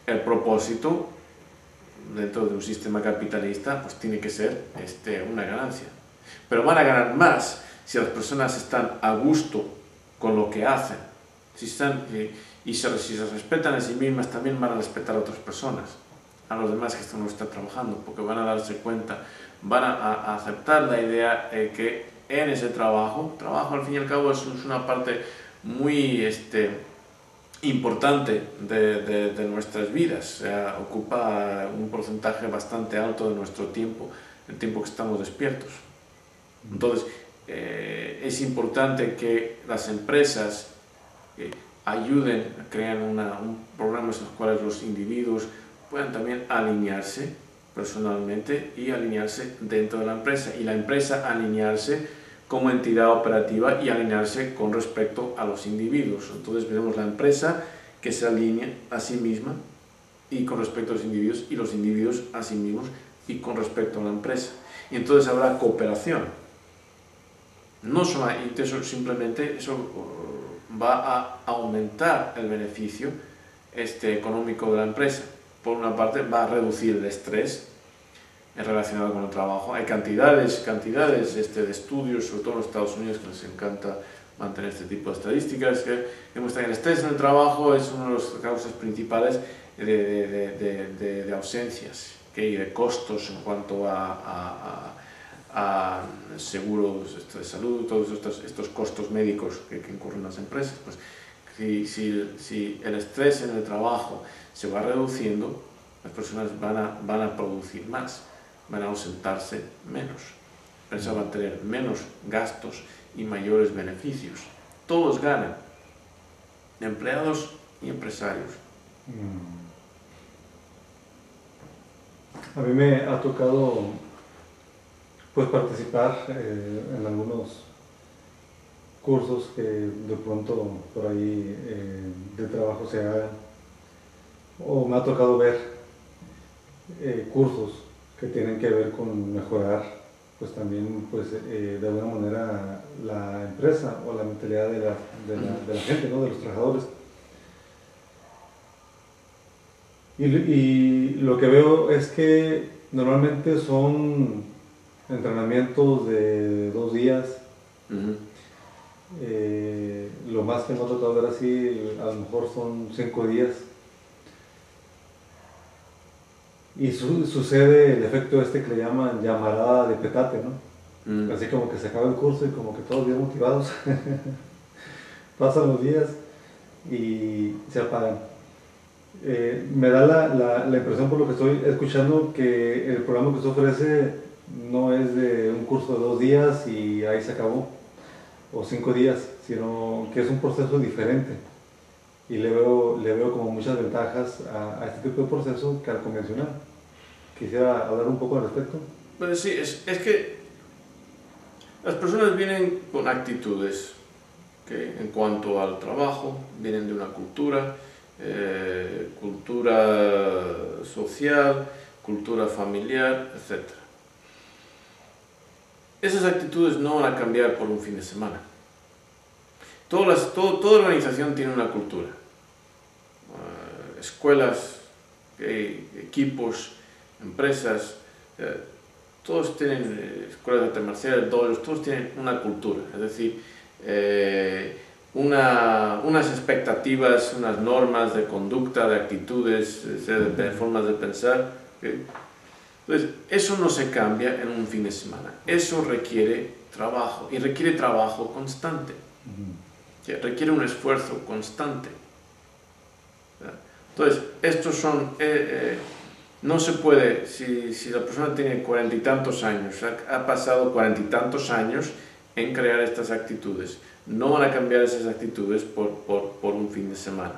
el propósito dentro de un sistema capitalista, pues tiene que ser una ganancia. Pero van a ganar más si las personas están a gusto con lo que hacen. Si se respetan a sí mismas, también van a respetar a otras personas, a los demás que no están trabajando, porque van a darse cuenta, van a aceptar la idea que en ese trabajo al fin y al cabo es una parte muy importante de nuestras vidas, o sea, ocupa un porcentaje bastante alto de nuestro tiempo, el tiempo que estamos despiertos. Entonces, es importante que las empresas ayuden a crear programas en los cuales los individuos puedan también alinearse personalmente y alinearse dentro de la empresa, y la empresa alinearse como entidad operativa y alinearse con respecto a los individuos. Entonces vemos la empresa que se alinea a sí misma y con respecto a los individuos, y los individuos a sí mismos y con respecto a la empresa. Y entonces habrá cooperación. No solamente eso, simplemente eso va a aumentar el beneficio económico de la empresa. Por una parte, va a reducir el estrés relacionado con el trabajo. Hay cantidades de estudios, sobre todo en los Estados Unidos, que les encanta mantener este tipo de estadísticas, que demuestran que el estrés en el trabajo es una de las causas principales de ausencias, y de costos en cuanto a seguros de salud, todos estos costos médicos que incurren las empresas. Pues, si el estrés en el trabajo se va reduciendo, las personas van a producir más, van a ausentarse menos, la empresa va a tener menos gastos y mayores beneficios. Todos ganan, empleados y empresarios. A mí me ha tocado pues participar en algunos cursos que de pronto por ahí de trabajo se hagan, o me ha tocado ver cursos que tienen que ver con mejorar pues también pues de alguna manera la empresa o la mentalidad de la gente, ¿no? De los trabajadores. Y lo que veo es que Normalmente son entrenamientos de 2 días. Lo más que hemos tratado de ver así, a lo mejor son 5 días. Y sucede el efecto este que le llaman llamarada de petate, ¿no? Así como que se acaba el curso y como que todos bien motivados. Pasan los días y se apagan. Me da la impresión, por lo que estoy escuchando, que el programa que se ofrece no es de un curso de 2 días y ahí se acabó, o 5 días, sino que es un proceso diferente. Y le veo como muchas ventajas a este tipo de proceso que al convencional. Quisiera hablar un poco al respecto. Pues sí, es que las personas vienen con actitudes que en cuanto al trabajo vienen de una cultura, cultura social, cultura familiar, etc. Esas actitudes no van a cambiar por un fin de semana. Toda organización tiene una cultura. Escuelas, equipos, empresas, todos tienen, escuelas de artes marciales, todos tienen una cultura, es decir, unas expectativas, unas normas de conducta, de actitudes, de formas de pensar. Entonces, eso no se cambia en un fin de semana, eso requiere trabajo, y requiere trabajo constante, requiere un esfuerzo constante. Entonces, estos son, no se puede, si la persona tiene 40 y tantos años, ha pasado 40 y tantos años en crear estas actitudes, no van a cambiar esas actitudes por un fin de semana,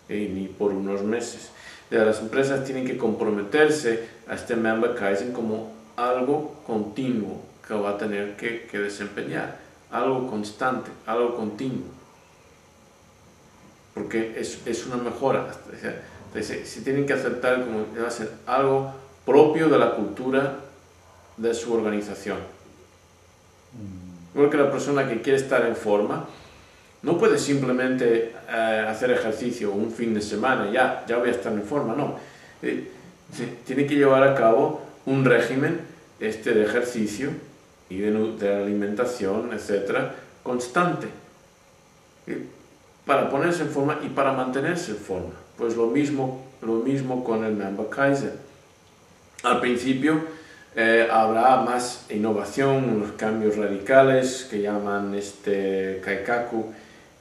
ni por unos meses. Las empresas tienen que comprometerse a este Mamba Kaizen como algo continuo que va a tener que desempeñar, algo constante, algo continuo. Porque es una mejora. Entonces, se tienen que aceptar como que va a ser algo propio de la cultura de su organización. Igual que la persona que quiere estar en forma no puede simplemente hacer ejercicio un fin de semana y ya voy a estar en forma, no. Tiene que llevar a cabo un régimen de ejercicio y de alimentación, etcétera, constante, para ponerse en forma y para mantenerse en forma. Pues lo mismo con el Mamba Kaizen. Al principio habrá más innovación, unos cambios radicales que llaman Kaikaku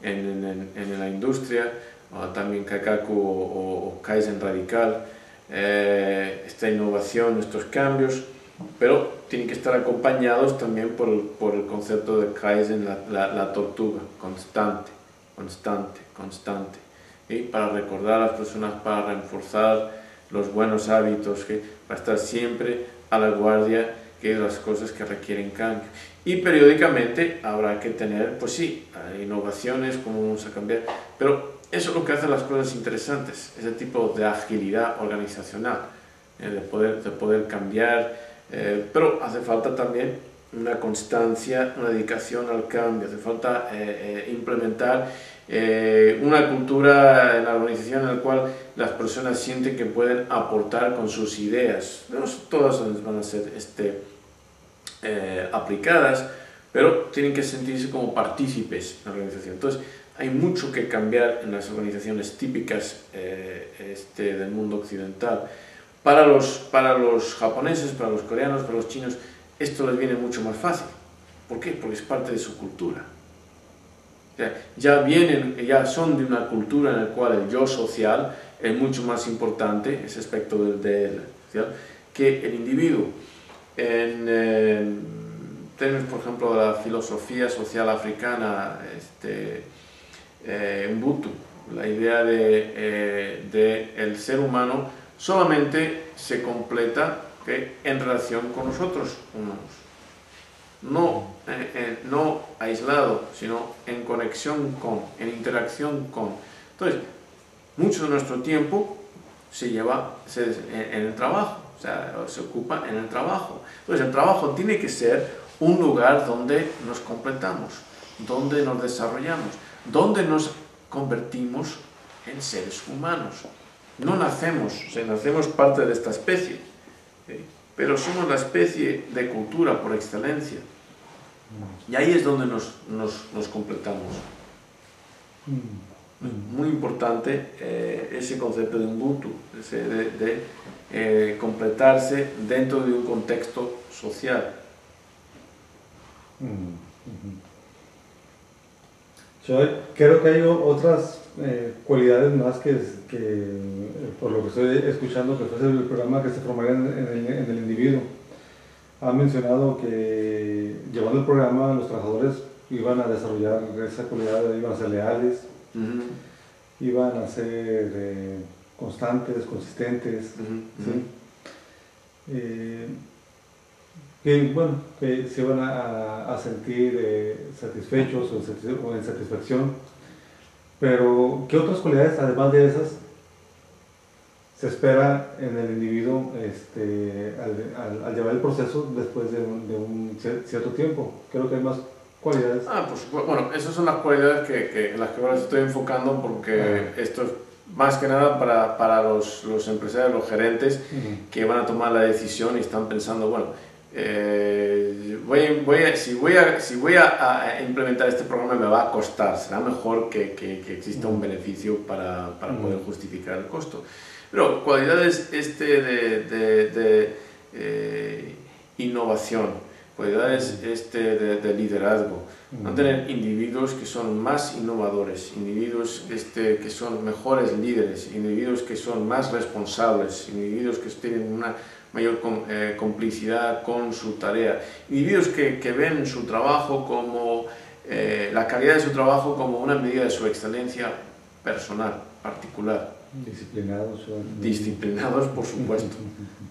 en la industria, o también Kaikaku o Kaizen radical, esta innovación, estos cambios, pero tienen que estar acompañados también por el concepto de Kaizen, la tortuga, constante, y para recordar a las personas, para reforzar los buenos hábitos, para estar siempre a la guardia de las cosas que requieren cambio. Y periódicamente habrá que tener, pues sí, innovaciones, cómo vamos a cambiar, pero eso es lo que hace las cosas interesantes, ese tipo de agilidad organizacional, de poder cambiar, pero hace falta también una constancia, una dedicación al cambio, hace falta implementar una cultura en la organización en la cual las personas sienten que pueden aportar con sus ideas. No todas van a ser aplicadas, pero tienen que sentirse como partícipes en la organización. Entonces, hay mucho que cambiar en las organizaciones típicas del mundo occidental. Para los japoneses, para los coreanos, para los chinos, esto les viene mucho más fácil. ¿Por qué? Porque es parte de su cultura. Ya son de una cultura en la cual el yo social es mucho más importante, ese aspecto del social, que el individuo. En términos, por ejemplo, de la filosofía social africana, Ubuntu, la idea de el ser humano solamente se completa en relación con nosotros humanos. No aislado, sino en conexión con, en interacción con. Entonces, mucho de nuestro tiempo se lleva en el trabajo, o sea, se ocupa en el trabajo. Entonces, el trabajo tiene que ser un lugar donde nos completamos, donde nos desarrollamos, donde nos convertimos en seres humanos. No nacemos, nacemos parte de esta especie. pero somos la especie de cultura por excelencia. Y ahí es donde nos completamos. Muy importante ese concepto de Ubuntu, de completarse dentro de un contexto social. Yo creo que hay otras cualidades más que por lo que estoy escuchando, que fue el programa que se formaría en el individuo. Ha mencionado que llevando el programa los trabajadores iban a desarrollar esa cualidad, iban a ser leales, iban a ser constantes, consistentes, ¿sí? Que, bueno, que se iban a sentir satisfechos o en satisfacción. Pero, ¿qué otras cualidades, además de esas, se espera en el individuo al llevar el proceso después de un cierto tiempo? Creo que hay más cualidades. Pues bueno, esas son las cualidades en las que ahora estoy enfocando, porque esto es más que nada para los empresarios, los gerentes, que van a tomar la decisión y están pensando, bueno, si voy a implementar este programa me va a costar, será mejor que exista un beneficio para poder justificar el costo. Pero cualidades de innovación, cualidades de liderazgo, no tener individuos que son más innovadores, individuos que son mejores líderes, individuos que son más responsables, individuos que tienen una mayor complicidad con su tarea, individuos que ven su trabajo como la calidad de su trabajo como una medida de su excelencia personal, particular. Disciplinados, por supuesto,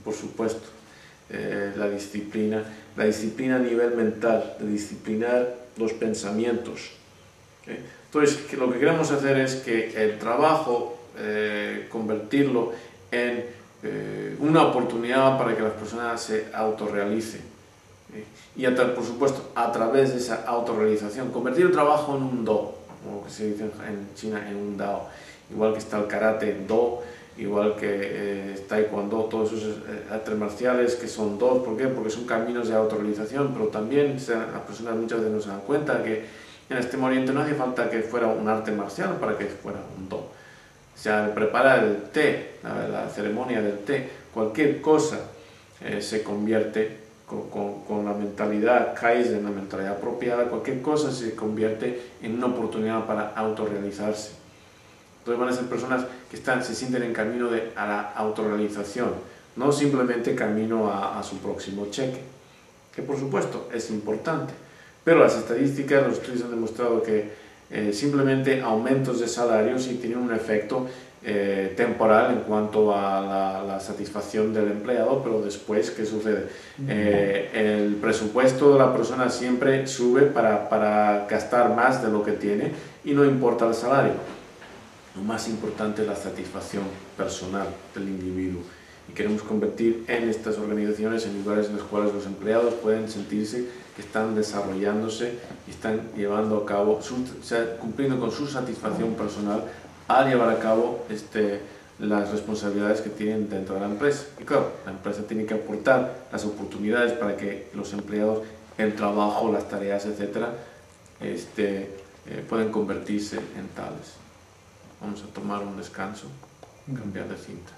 por supuesto. La disciplina a nivel mental, de disciplinar los pensamientos. ¿Okay? Entonces, lo que queremos hacer es que el trabajo, convertirlo en una oportunidad para que las personas se autorrealicen. Y por supuesto, a través de esa autorrealización, convertir el trabajo en un do, como se dice en China, en un dao. Igual que está el karate en do, igual que taekwondo, todos esos artes marciales que son dos. ¿Por qué? Porque son caminos de autorrealización, pero también las personas muchas veces no se dan cuenta que en Extremo Oriente no hace falta que fuera un arte marcial para que fuera un do. O sea, preparar el té, la ceremonia del té, cualquier cosa se convierte con la mentalidad Kaizen, la mentalidad apropiada, cualquier cosa se convierte en una oportunidad para autorrealizarse. Entonces van a ser personas que se sienten en camino a la autorrealización, no simplemente camino a su próximo cheque, que por supuesto es importante, pero las estadísticas, los estudios han demostrado que simplemente aumentos de salario sí tienen un efecto temporal en cuanto a la satisfacción del empleado, pero después, ¿qué sucede? El presupuesto de la persona siempre sube para gastar más de lo que tiene y no importa el salario. Lo más importante es la satisfacción personal del individuo, y queremos convertir en estas organizaciones en lugares en los cuales los empleados pueden sentirse que están desarrollándose y están llevando a cabo, cumpliendo con su satisfacción personal al llevar a cabo las responsabilidades que tienen dentro de la empresa. Y claro, la empresa tiene que aportar las oportunidades para que los empleados, el trabajo, las tareas, etcétera, pueden convertirse en tales. Vamos a tomar un descanso, cambiar de cinta.